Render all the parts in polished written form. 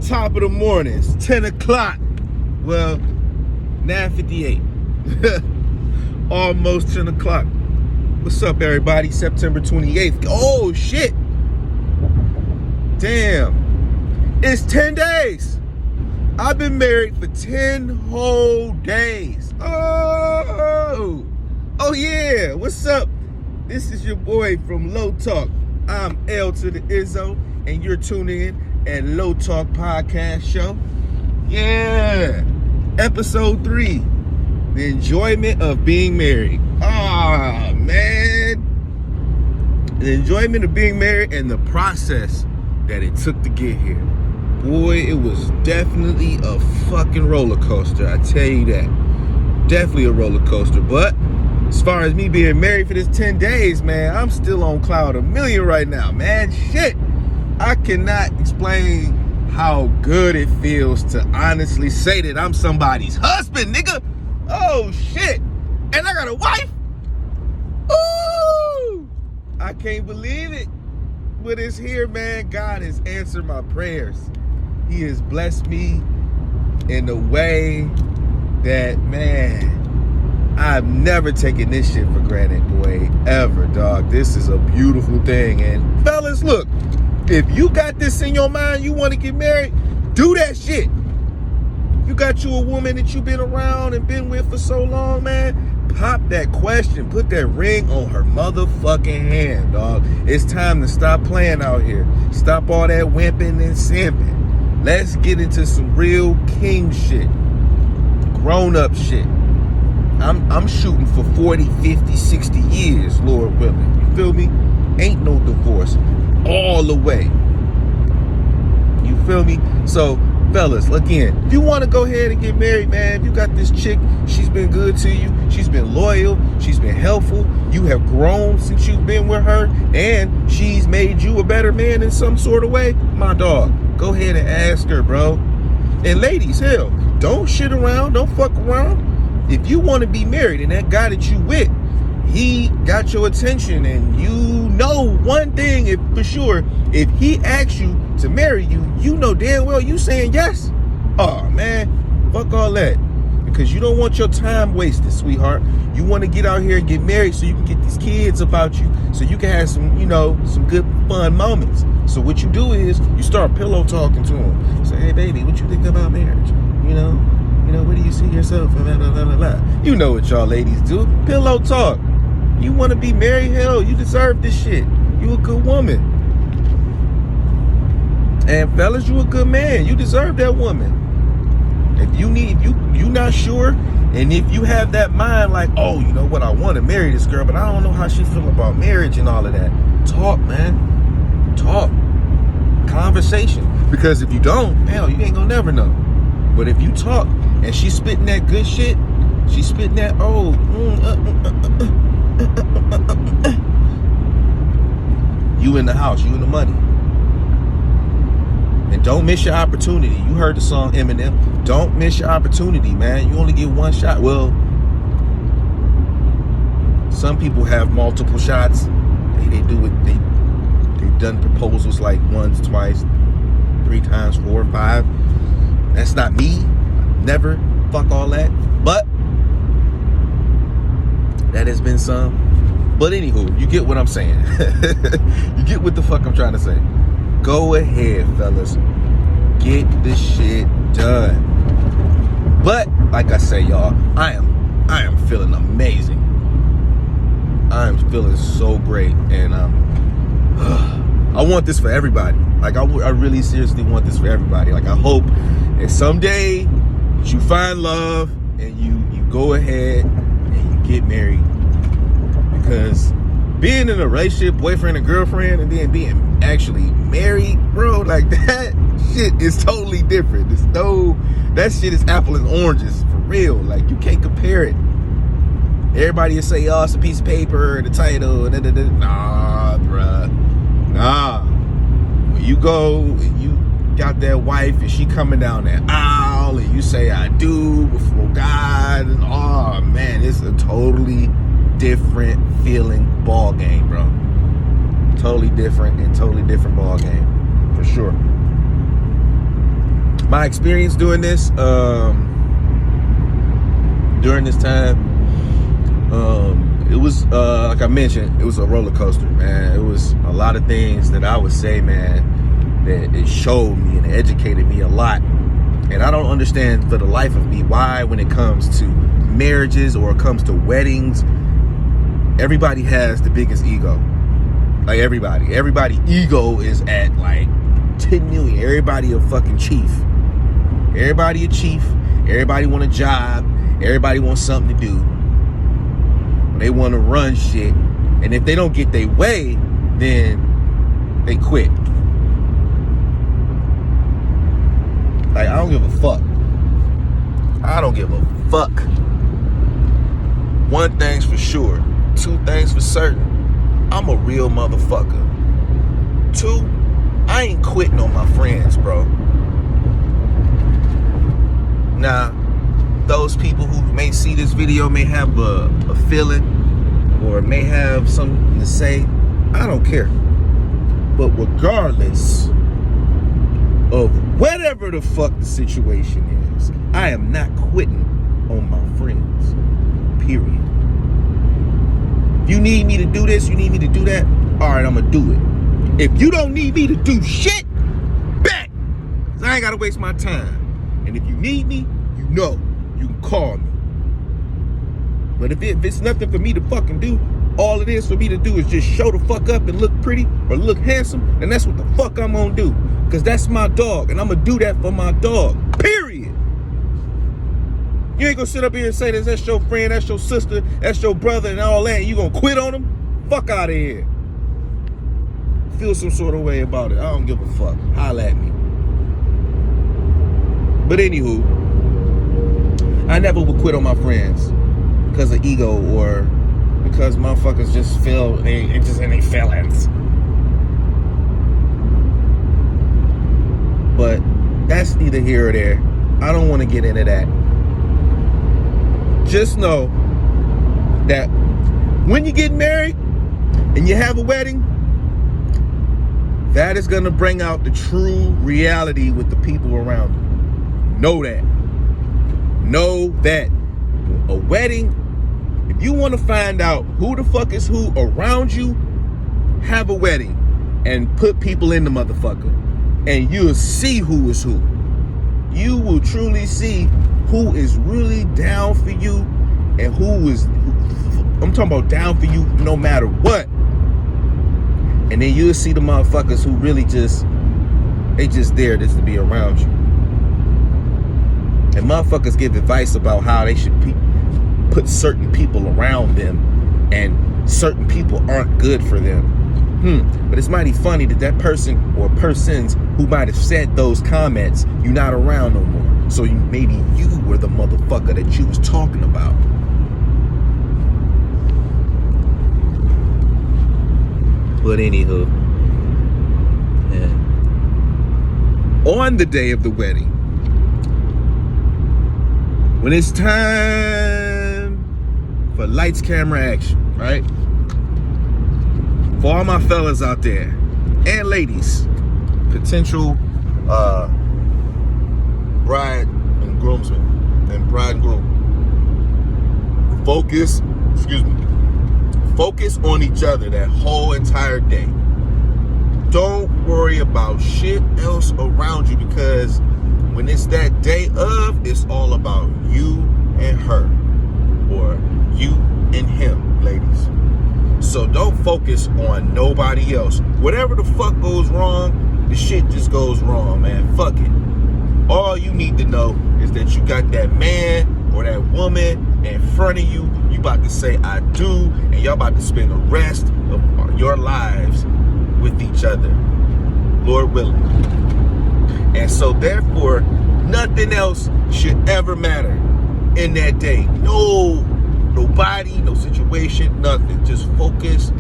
Top of the morning. It's 10 o'clock. Well, 9:58. Almost 10 o'clock. What's up, everybody? September 28th. Oh, shit. Damn. It's 10 days. I've been married for 10 whole days. Oh yeah. What's up? This is your boy from Low Talk. I'm L to the Izzo, and you're tuning in at Low Talk Podcast Show. Yeah. Episode 3. The enjoyment of being married. Ah, man. The enjoyment of being married and the process that it took to get here. Boy, it was definitely a fucking roller coaster. I tell you that. Definitely a roller coaster. But as far as me being married for this 10 days, man, I'm still on cloud a million right now, man. Shit. I cannot explain how good it feels to honestly say that I'm somebody's husband, nigga. Oh, shit. And I got a wife. Ooh. I can't believe it. But it's here, man. God has answered my prayers. He has blessed me in a way that, man, I've never taken this shit for granted, boy, ever, dog. This is a beautiful thing. And fellas, look, if you got this in your mind, you want to get married, do that shit. You got you a woman that you've been around and been with for so long, man, pop that question. Put that ring on her motherfucking hand, dog. It's time to stop playing out here. Stop all that wimping and simping. Let's get into some real king shit. Grown-up shit. I'm shooting for 40, 50, 60 years, Lord willing. You feel me? Ain't no divorce. All the way. You feel me? So, fellas, again, if you want to go ahead and get married, man, if you got this chick, she's been good to you, she's been loyal, she's been helpful, you have grown since you've been with her, and she's made you a better man in some sort of way, my dog, go ahead and ask her, bro. And ladies, hell, don't shit around, don't fuck around. If you want to be married and that guy that you with, he got your attention, and you know one thing for sure, if he asks you to marry you, you know damn well you saying yes. Oh man, fuck all that. Because you don't want your time wasted, sweetheart. You want to get out here and get married so you can get these kids about you, so you can have some, some good fun moments. So what you do is you start pillow talking to him. Say, hey baby, what you think about marriage? Where do you see yourself? Blah, blah, blah, blah. You know what y'all ladies do. Pillow talk. You want to be married? Hell, you deserve this shit. You a good woman. And fellas, you a good man. You deserve that woman. If you not sure, and if you have that mind like, oh, you know what, I want to marry this girl, but I don't know how she feel about marriage and all of that. Talk, man. Talk. Conversation. Because if you don't, hell, you ain't gonna never know. But if you talk and she's spitting that good shit, she's spitting that you in the house, you in the money. And don't miss your opportunity. You heard the song Eminem. Don't miss your opportunity, man. You only get one shot. Well, some people have multiple shots. They do it. They've done proposals like once, twice, 3 times, 4, 5. That's not me. Never. Fuck all that. But that has been some. But anywho, you get what I'm saying. You get what the fuck I'm trying to say. Go ahead, fellas. Get this shit done. But like I say, y'all, I am feeling amazing. I am feeling so great, and I want this for everybody. Like I really seriously want this for everybody. Like I hope that someday that you find love and you go ahead and you get married. Because being in a relationship, boyfriend and girlfriend, and then being actually married, bro, like that shit is totally different. That shit is apple and oranges for real. Like you can't compare it. Everybody will say, oh, it's a piece of paper, the title, nah, bruh. Nah. When you go and you got that wife and she coming down that aisle and you say I do before God, and oh man, it's a totally different feeling ball game, bro. Totally different ball game, for sure. my experience doing this, during this time, it was, like I mentioned, it was a roller coaster, man. It was a lot of things that I would say, man, that it showed me and educated me a lot. And I don't understand for the life of me why, when it comes to marriages or it comes to weddings, everybody has the biggest ego. Like everybody ego is at like 10 million. Everybody a fucking chief. Everybody a chief. Everybody want a job. Everybody wants something to do. They want to run shit. And if they don't get their way, then they quit. Like, I don't give a fuck. I don't give a fuck. One thing's for sure. Two things for certain. I'm a real motherfucker. Two, I ain't quitting on my friends, bro. Now, those people who may see this video may have a feeling or may have something to say. I don't care. But regardless of whatever the fuck the situation is, I am not quitting on my friends. Period. If you need me to do this, you need me to do that, all right, I'm gonna do it. If you don't need me to do shit, bet. Cause I ain't gotta waste my time. And if you need me, you know, you can call me. But if it's nothing for me to fucking do, all it is for me to do is just show the fuck up and look pretty or look handsome, then that's what the fuck I'm gonna do. Cause that's my dog, and I'm gonna do that for my dog. Period. You ain't gonna sit up here and say that's your friend, that's your sister, that's your brother, and all that, and you gonna quit on them? Fuck out of here. Feel some sort of way about it. I don't give a fuck. Holla at me. But anywho, I never would quit on my friends because of ego or because motherfuckers just feel they just in their feelings. But that's neither here or there. I don't want to get into that. Just know that when you get married and you have a wedding, that is going to bring out the true reality with the people around you. Know that. Know that a wedding, if you want to find out who the fuck is who around you, have a wedding and put people in the motherfucker. And you'll see who is who. You will truly see who is really down for you and I'm talking about down for you no matter what. And then you'll see the motherfuckers who really they just there just to be around you. And motherfuckers give advice about how they should put certain people around them and certain people aren't good for them. But it's mighty funny that person or persons who might have said those comments, you're not around no more. So maybe you were the motherfucker that you was talking about. But anywho, yeah. On the day of the wedding, when it's time for lights, camera, action, right? For all my fellas out there and ladies, potential bride and groomsmen and bride and groom, focus on each other that whole entire day. Don't worry about shit else around you, because when it's that day of, it's all about you and her, or you and him, ladies. So don't focus on nobody else. Whatever the fuck goes wrong, the shit just goes wrong, man. Fuck it. All you need to know is that you got that man or that woman in front of you. You about to say I do, and y'all about to spend the rest of your lives with each other, Lord willing. And so therefore, nothing else should ever matter in that day. Nobody, no situation, nothing. Just focus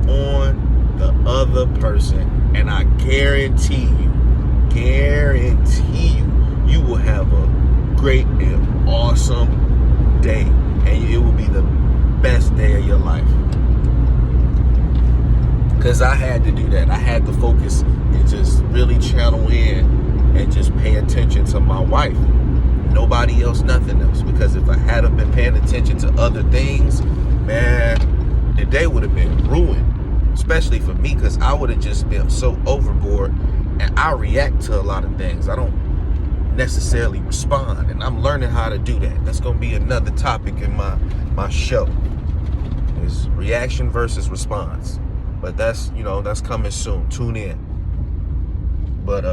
on the other person, and I guarantee you, you will have a great and awesome day, and it will be the best day of your life. Because I had to do that. I had to focus and just really channel in and just pay attention to my wife. Nobody else, nothing else. Because if I hadn't been paying attention to other things, man, the day would have been ruined. Especially for me, because I would have just been so overboard, and I react to a lot of things. I don't necessarily respond, and I'm learning how to do that. That's going to be another topic in my show, is reaction versus response. But that's coming soon. Tune in. But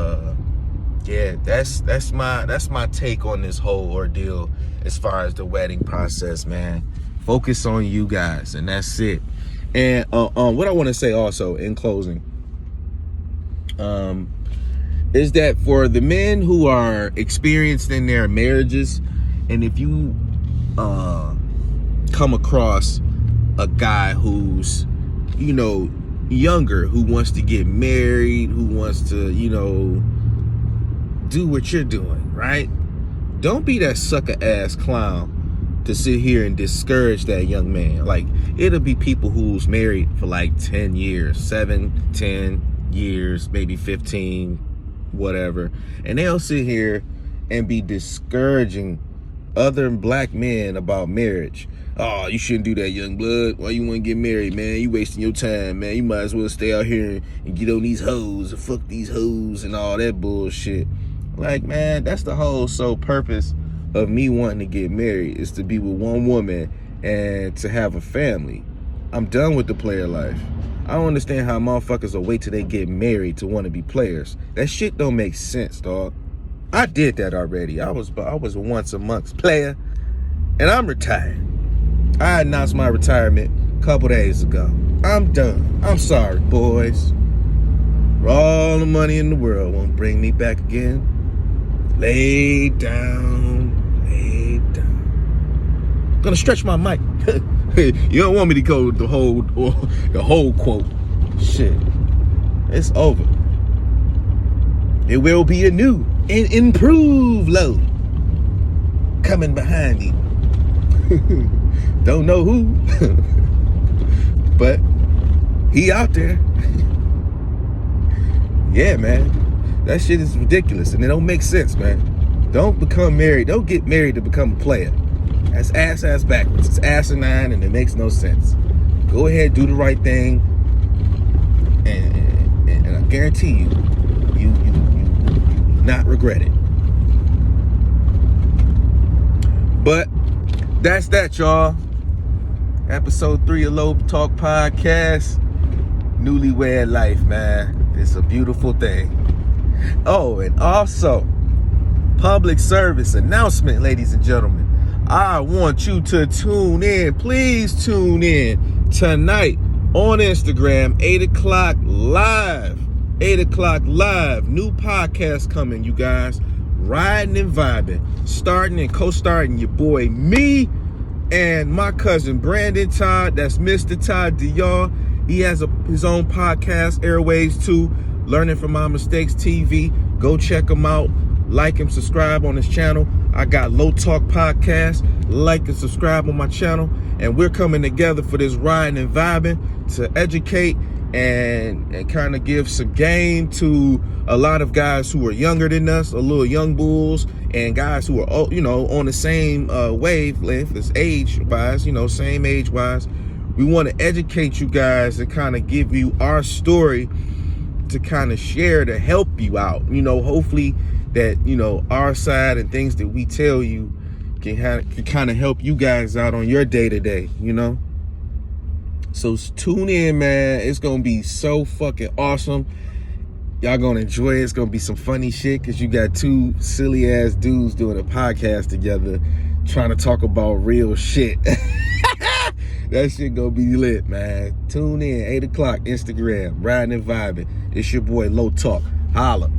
yeah, that's my take on this whole ordeal as far as the wedding process, man. Focus on you guys, and that's it. And what I want to say also in closing is that for the men who are experienced in their marriages, and if you come across a guy who's younger, who wants to get married, who wants to do what you're doing, right? Don't be that sucker ass clown to sit here and discourage that young man. Like, it'll be people who's married for like 10 years, 7, 10 years, maybe 15, whatever. And they'll sit here and be discouraging other black men about marriage. Oh, you shouldn't do that, young blood. Why you want to get married, man? You wasting your time, man. You might as well stay out here and get on these hoes and fuck these hoes and all that bullshit. Like, man, that's the whole sole purpose of me wanting to get married, is to be with one woman and to have a family. I'm done with the player life. I don't understand how motherfuckers will wait till they get married to want to be players. That shit don't make sense, dog. I did that already. I was once amongst player, and I'm retired. I announced my retirement a couple days ago. I'm done. I'm sorry, boys. All the money in the world won't bring me back again. Lay down. I'm gonna stretch my mic. You don't want me to go the whole quote. Shit. It's over. It will be a new and improved load coming behind me. Don't know who, but he out there. Yeah, man, that shit is ridiculous, and it don't make sense, man. Don't become married. Don't get married to become a player. That's ass backwards. It's asinine, and it makes no sense. Go ahead, do the right thing, and I guarantee you not regret it. But that's that, y'all. Episode 3 of Low Talk Podcast. Newlywed life, man. It's a beautiful thing. Oh, and also, public service announcement, ladies and gentlemen. I want you to tune in. Please tune in tonight on Instagram, 8 o'clock live. 8 o'clock live. New podcast coming, you guys. Riding and vibing. Starting and co-starting your boy, me, and my cousin, Brandon Todd. That's Mr. Todd Dior. He has his own podcast, Airwaves 2, Learning from My Mistakes TV. Go check him out. Like and subscribe on his channel. I got Low Talk Podcast. Like and subscribe on my channel. And we're coming together for this riding and vibing to educate and kind of give some game to a lot of guys who are younger than us, a little young bulls, and guys who are, on the same wavelength as age-wise, same age-wise. We want to educate you guys and kind of give you our story to kind of share, to help you out. Hopefully that, our side and things that we tell you can kind of help you guys out on your day-to-day, So tune in, man. It's going to be so fucking awesome. Y'all going to enjoy it. It's going to be some funny shit because you got two silly-ass dudes doing a podcast together trying to talk about real shit. That shit going to be lit, man. Tune in, 8 o'clock, Instagram, riding and vibing. It's your boy, Low Talk. Holla.